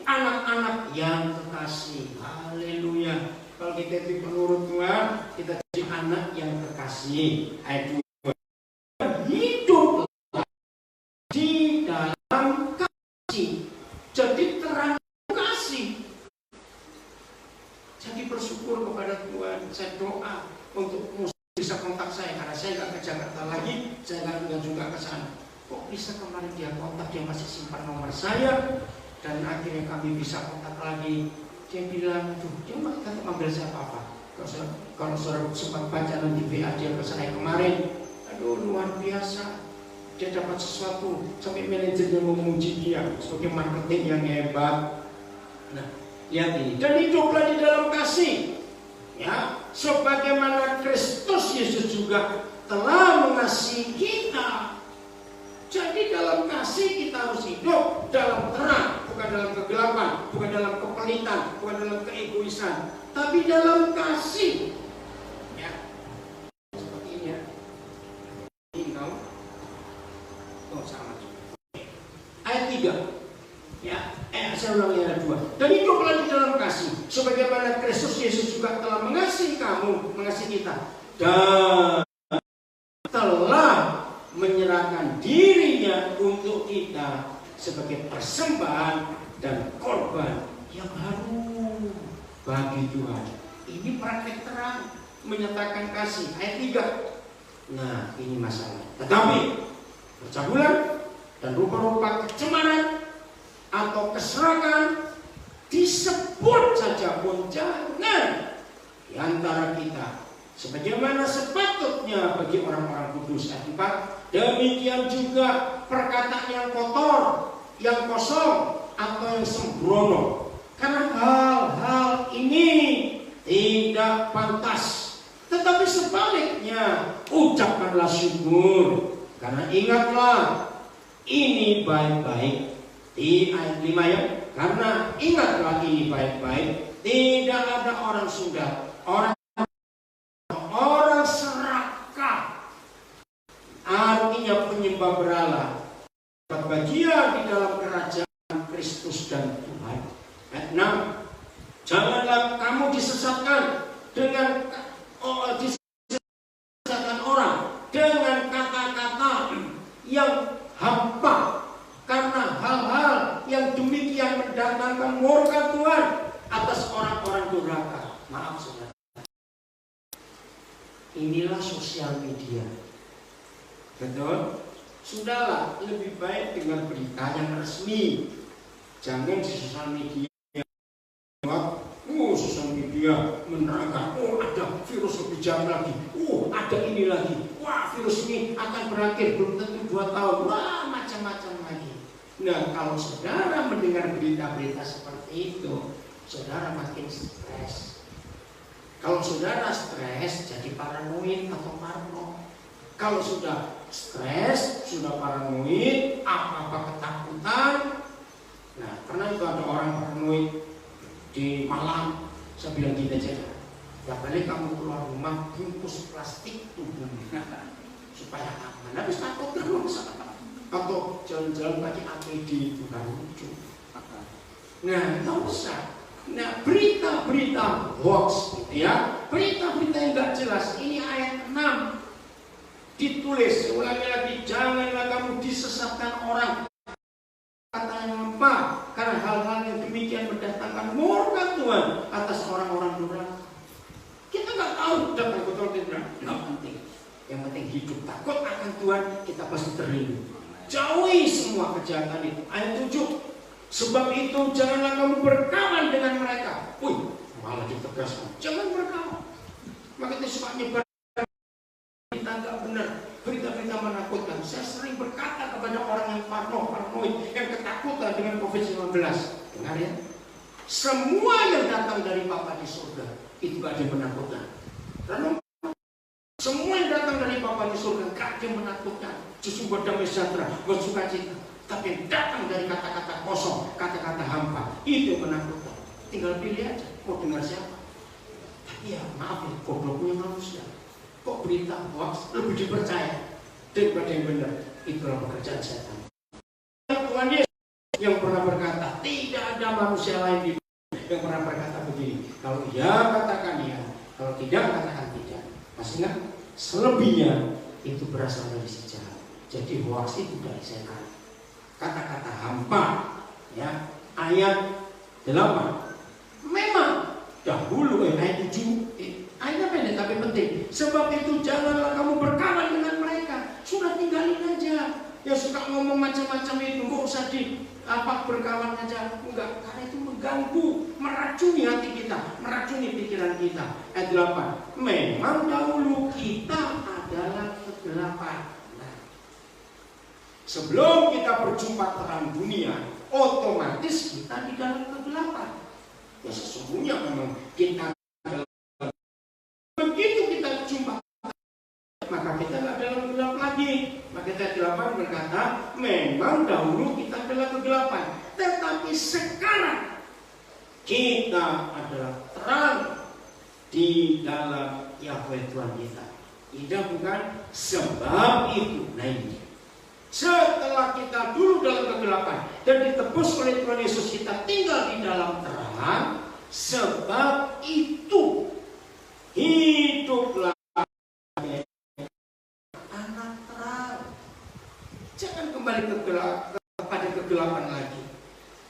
anak-anak yang kekasih. Haleluya. Kalau kita jadi penurut Tuhan, kita jadi anak yang kekasih. Ayat 2. Hidup di dalam kasih. Jadi terang kasih. Jadi bersyukur kepada Tuhan. Saya doa untuk bisa kontak saya, karena saya nggak ke Jakarta lagi, saya nggak juga ke sana. Kok bisa kemarin dia kontak, dia masih simpan nomor saya, dan akhirnya kami bisa kontak lagi. Dia bilang, aduh, dia nggak manggil saya apa-apa. Kalau saudara sempat baca nanti WA dia ke saya kemarin, aduh luar biasa. Dia dapat sesuatu, sampai manajernya memuji dia sebagai marketing yang hebat. Nah, lihat ini. Dan hiduplah di dalam kasih. Ya, sebagaimana Kristus Yesus juga telah mengasihi kita. Jadi dalam kasih kita harus hidup dalam terang, bukan dalam kegelapan, bukan dalam kepelitan, bukan dalam keegoisan, tapi dalam kasih. Ya, seperti ini ya. Ini kau, sama. Ayat 3. Ya, saya ulangi ayat 2. Dan hiduplah di dalam kasih, sebagaimana Kristus Yesus juga telah mengasihi kamu, mengasihi kita, dan telah menyerahkan dirinya untuk kita sebagai persembahan dan korban yang harum bagi Tuhan. Ini praktek terang, menyatakan kasih. Ayat 3. Nah, ini masalah. Tetapi percabulan dan rupa-rupa kecemaran atau keserangan disebut saja pun jangan di antara kita, sebagaimana sepatutnya bagi orang-orang kudus. Ayat 4. Demikian juga perkataan yang kotor, yang kosong, atau yang sembrono, karena hal-hal ini tidak pantas. Tetapi sebaliknya ucapkanlah syukur, karena ingatlah ini baik-baik. Di ayat 5 ya, karena ingatlah ini baik-baik, tidak ada orang sudah, orang serakah, artinya penyembah berhala, bagian di dalam kerajaan Kristus dan Tuhan. Ayat 6. Janganlah kamu disesatkan dengan disesatkan orang dengan kata-kata yang hampa, karena hal-hal yang demikian mendatangkan murka Tuhan atas orang-orang durhaka. Maaf saudara, inilah sosial media. Betul? Sudahlah, lebih baik dengan berita yang resmi. Jangan di sosial media. Sosial media menerangkan, ada virus lebih jauh lagi. Ada ini lagi. Wah, virus ini akan berakhir belum tentu 2 tahun. Wah, macam-macam lagi. Nah, kalau saudara mendengar berita-berita seperti itu, saudara makin stres. Kalau saudara stres, jadi paranoid atau parno. Kalau sudah stres, sudah paranoid, apa-apa ketakutan. Nah, karena itu ada orang paranoid di Malang. Saya bilang gini aja, ya balik kamu keluar rumah bungkus plastik tubuhnya supaya aman. Habis takut terus. Atau jalan-jalan pakai APD itu kan lucu. Nah, nggak usah. Nah, berita-berita hoax, gitu ya, berita-berita yang nggak jelas. Ini ayat 6 ditulis, ulangi lagi, janganlah kamu disesatkan orang kata yang apa, karena hal-hal yang demikian mendatangkan murka Tuhan atas orang-orang durhaka. Kita nggak tahu dapat betul tidak, nggak penting. Yang penting hidup takut akan Tuhan, kita pasti terlindung. Jauhi semua kejahatan itu. Ayat 7. Sebab itu janganlah kamu berkawan dengan mereka. Wih, malah ditegaskan, jangan berkawan. Maka itu suka nyebar berita nggak benar, berita-berita menakutkan. Saya sering berkata kepada orang yang paranoid, yang ketakutan dengan COVID-19. Dengar ya, semua yang datang dari Bapa di surga itu gak ada yang menakutkan. Karena semua yang datang dari Bapa di surga gak ada yang menakutkan. Justru berdamai sejahtera, bersukacita. Tapi yang datang dari kata-kata kosong, kata-kata hampa, itu yang menakutkan. Tinggal pilih aja, mau dengar siapa. Tapi ya maaf ya, gobloknya manusia. Kok berita hoax lebih dipercaya daripada yang benar? Itulah pekerjaan setan. Tuhan Yesus yang pernah berkata, tidak ada manusia lain di dunia yang pernah berkata begini. Kalau ya katakan ya, kalau tidak katakan tidak. Masih ingat? Selebihnya itu berasal dari si jahat. Jadi hoax itu dari setan. Kata-kata hampa, ya, ayat 8. Memang dahulu ayat 7, ayatnya pendek tapi penting. Sebab itu janganlah kamu berkawan dengan mereka. Sudah tinggalin aja. Ya suka ngomong macam-macam itu, nggak usah berkawan aja. Enggak, karena itu mengganggu, meracuni hati kita, meracuni pikiran kita. Ayat 8. Memang dahulu kita adalah kegelapan. Sebelum kita berjumpa terang dunia, otomatis kita di dalam kegelapan. Ya sesungguhnya memang kita begitu kita jumpa, maka kita tidak dalam gelap lagi. Maka ayat 8 berkata, memang dahulu kita adalah kegelapan, tetapi sekarang kita adalah terang di dalam Yahweh Tuhan kita. Tidak bukan sebab itu. Nah ini, setelah kita dulu dalam kegelapan dan ditebus oleh Tuhan Yesus, kita tinggal di dalam terang. Sebab itu hiduplah anak terang. Jangan kembali kepada kegelapan lagi.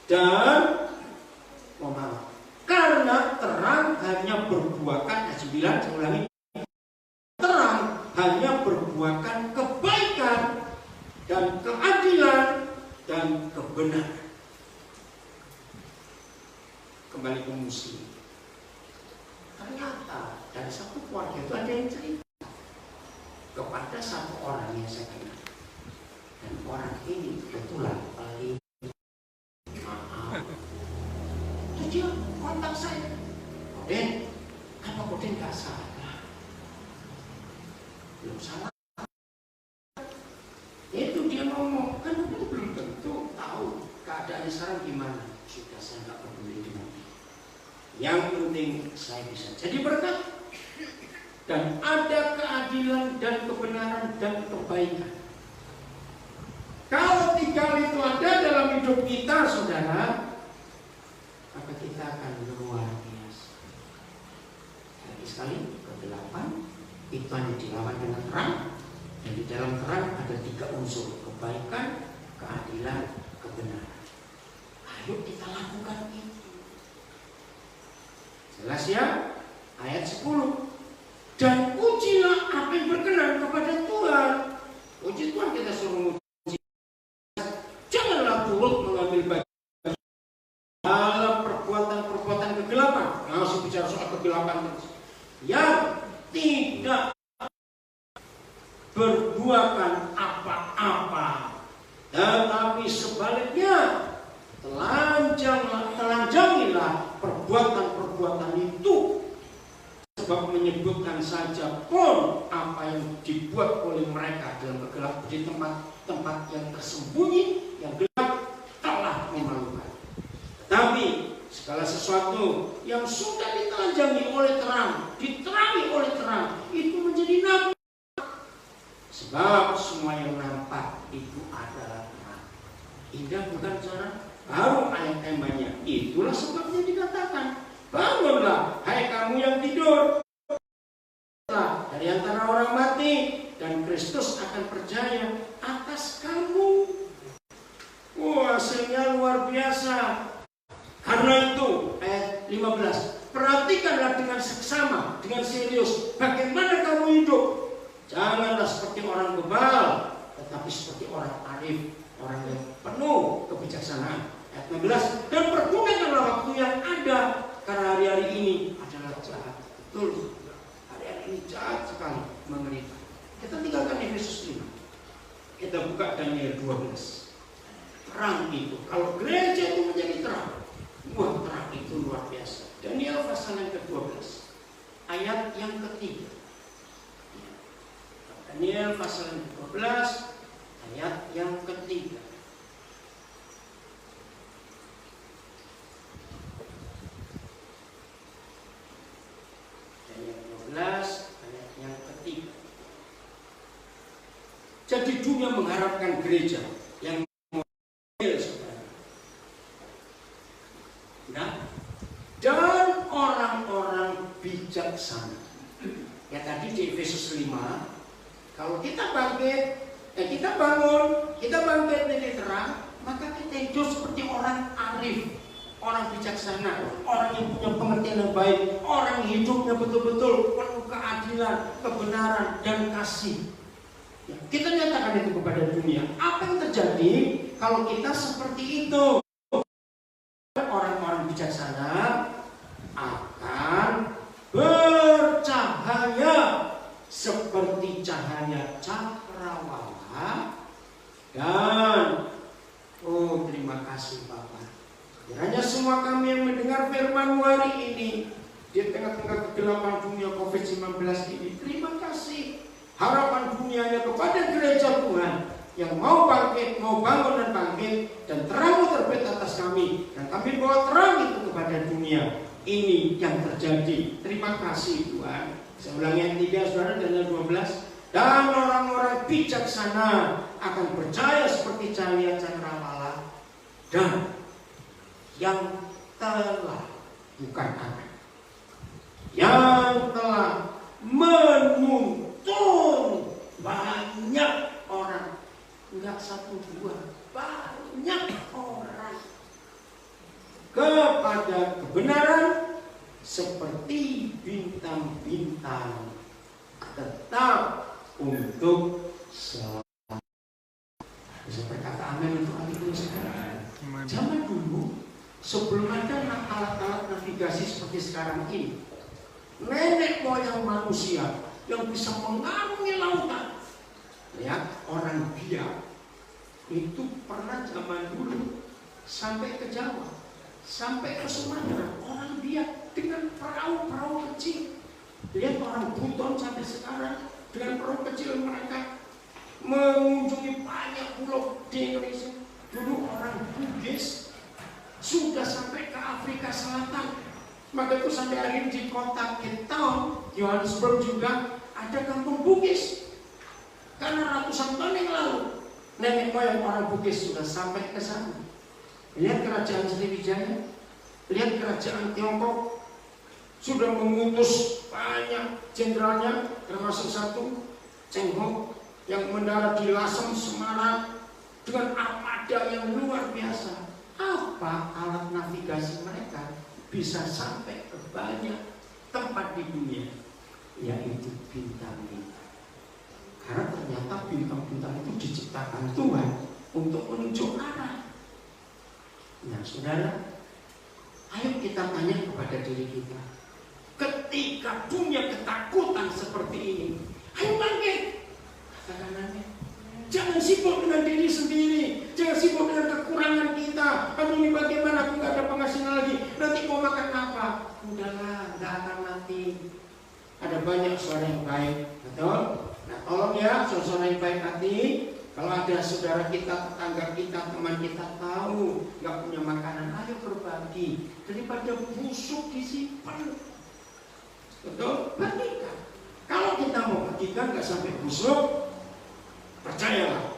Dan karena terang hanya berbuahkan, 9, saya ulangi, terang hanya berbuahkan kebaikan dan keadilan dan kebenaran. Kembali ke muslim. Ternyata dari satu keluarga itu ada yang cerita kepada satu orang yang saya kenal. Dan orang ini kebetulan paling maaf. Terus dia kontak saya. Koden, apa Koden gak salah? Belum salah. Itu dia ngomong, kan itu belum tentu tahu keadaannya sekarang gimana. Sudah, saya gak peduli dengan dia. Yang penting saya bisa jadi berkat. Dan ada keadilan dan kebenaran dan kebaikan. Kalau 3 itu ada dalam hidup kita, saudara, maka kita akan luar biasa. Lagi sekali, kegelapan itu hanya dilawan dengan terang. Dan di dalam terang ada 3 unsur, kebaikan, keadilan, kebenaran. Ayo kita lakukan itu. Jelas ya? Ayat 10. Dan ujilah apa yang berkenan kepada Tuhan. Uji Tuhan kita suruh uji. Janganlah turut mengambil bagian dalam perbuatan-perbuatan kegelapan. Langsung bicara soal kegelapan yang tidak berbuahkan apa-apa, tetapi sebaliknya telanjangilah perbuatan-perbuatan itu. Sebab menyebutkan saja pun apa yang dibuat oleh mereka dalam kegelapan di tempat-tempat yang tersembunyi, yang gelap, telah memalukan. Tetapi segala sesuatu yang sudah ditelanjangi oleh terang, diterangi oleh terang, itu menjadi nampak. Sebab semua yang nampak itu adalah terang. Indah bukan cara? Baru ayat temanya. Itulah sebabnya dikatakan, bangunlah hai kamu yang tidur dari antara orang mati, dan Kristus akan percaya atas kamu. Wah, hasilnya luar biasa. Karena itu ayat 15, perhatikanlah dengan seksama, dengan serius bagaimana kamu hidup. Janganlah seperti orang bebal, tetapi seperti orang arif, orang yang penuh kebijaksanaan. Ayat 16, dan pergunakanlah waktu yang ada, karena hari-hari ini adalah jahat. Betul, hari-hari ini jahat sekali, mengerikan. Kita tinggalkan Efesus 5. Kita buka Daniel 12. Terang itu, kalau gereja itu menjadi terang, wah terang itu luar biasa. Daniel pasal yang ke-12, ayat yang ketiga. Daniel pasal yang ke-12, ayat yang ketiga. Daniel 12, ayat yang ketiga. Jadi dunia mengharapkan gereja yang model, saudara. Nah, dan orang-orang bijaksana. Ya tadi di Efesus 5, kalau kita bangkit, kita bangun, kita bangkit dari terang, maka kita hidup seperti orang arif, orang bijaksana, orang yang punya pengertian yang baik, orang yang hidupnya betul-betul penuh keadilan, kebenaran, dan kasih. Ya, kita nyatakan itu kepada dunia. Apa yang terjadi kalau kita seperti itu? Orang-orang bijaksana akan bercahaya seperti cahaya cakrawala. Dan terima kasih Bapak. Kiranya semua kami yang mendengar firman hari ini di tengah-tengah kegelapan dunia COVID-19 ini, terima kasih. Harapan dunianya kepada gereja Tuhan yang mau bangkit, mau bangun dan bangkit, dan terang terbit atas kami, dan kami bawa terang itu kepada dunia. Ini yang terjadi. Terima kasih Tuhan. Saya ulangi yang 3, saudara, Daniel 12. Dan orang-orang bijaksana akan percaya seperti cahaya cakrawala, dan yang telah, bukan akan, yang telah menuntun banyak orang, enggak 1, 2, banyak orang kepada kebenaran seperti bintang-bintang tetap untuk selamat. Bisa berkata amin untuk hal itu sekarang. Zaman dulu sebelum ada alat-alat navigasi seperti sekarang ini, nenek moyang manusia yang bisa mengarungi lautan, ya, orang Biak itu pernah zaman dulu sampai ke Jawa, sampai ke Sumatera. Orang Biak dengan perahu-perahu kecil. Lihat orang Buton sampai sekarang dengan perahu kecil mereka mengunjungi banyak pulau di Indonesia. Dulu orang Bugis sudah sampai ke Afrika Selatan. Maka itu sampai akhir di kota Cape Town, Johannesburg juga ada kampung Bugis. Karena ratusan tahun yang lalu nenek moyang orang Bugis sudah sampai ke sana. Lihat kerajaan Sriwijaya, lihat kerajaan Tiongkok sudah mengutus banyak jenderalnya, termasuk satu Cheng Ho yang mendarat di Lasem, Semarang dengan armada yang luar biasa. Apa alat navigasi mereka bisa sampai ke banyak tempat di dunia, yaitu bintang-bintang. Karena ternyata bintang-bintang itu diciptakan Tuhan untuk menunjuk arah. Nah saudara, ayo kita tanya kepada diri kita, ketika dunia ketakutan seperti ini, ayo bangkit. Katakan amin. Jangan sibuk dengan diri sendiri, jangan sibuk dengan kekurangan kita. Aduh ini bagaimana, aku gak ada penghasilan lagi, nanti mau makan apa? Udahlah, gak akan mati. Ada banyak suara yang baik, betul? Nah tolong ya, saudara yang baik hati, kalau ada saudara kita, tetangga kita, teman kita tahu gak punya makanan, ayo berbagi. Daripada busuk disimpan, betul? Bagikan. Kalau kita mau bagikan gak sampai busuk, percayalah,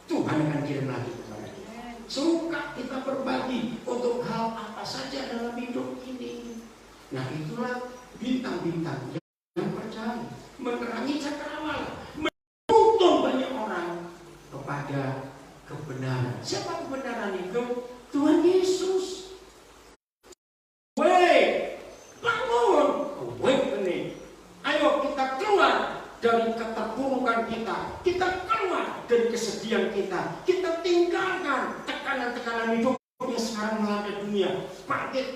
Tuhan akan kirim lagi kepada kita. Suka kita berbagi untuk hal apa saja dalam hidup ini. Nah itulah bintang-bintang yang percaya, menerangi cakrawala, menuntun banyak orang kepada kebenaran. Siapa kebenaran itu? Tuhan Yesus. Bangun, awakening. Ayo kita keluar dari keterpurukan sekarang melanda dunia. Bangkit.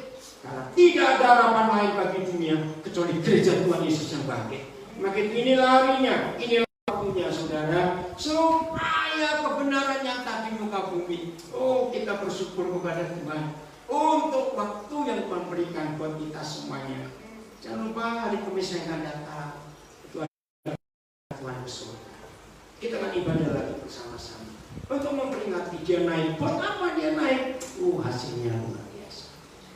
Karena tidak ada harapan lain bagi dunia kecuali gereja Tuhan Yesus yang bangkit. Makin ini larinya, inilah waktunya saudara, supaya kebenaran nyata di muka bumi. Oh, kita bersyukur kepada Tuhan untuk waktu yang Tuhan berikan buat kita semuanya. Jangan lupa hari Kamis yang akan datang Tuhan bersurga. Kita akan ibadah lagi bersama-sama untuk memperingati dia naik. Buat apa dia naik? Hasilnya luar biasa.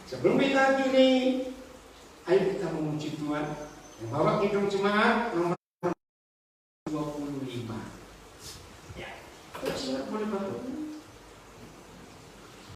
Sebelum kita akhiri, ayo kita memuji Tuhan. Yang bawa kidung jemaat nomor 25. Ya, jemaat boleh bantu.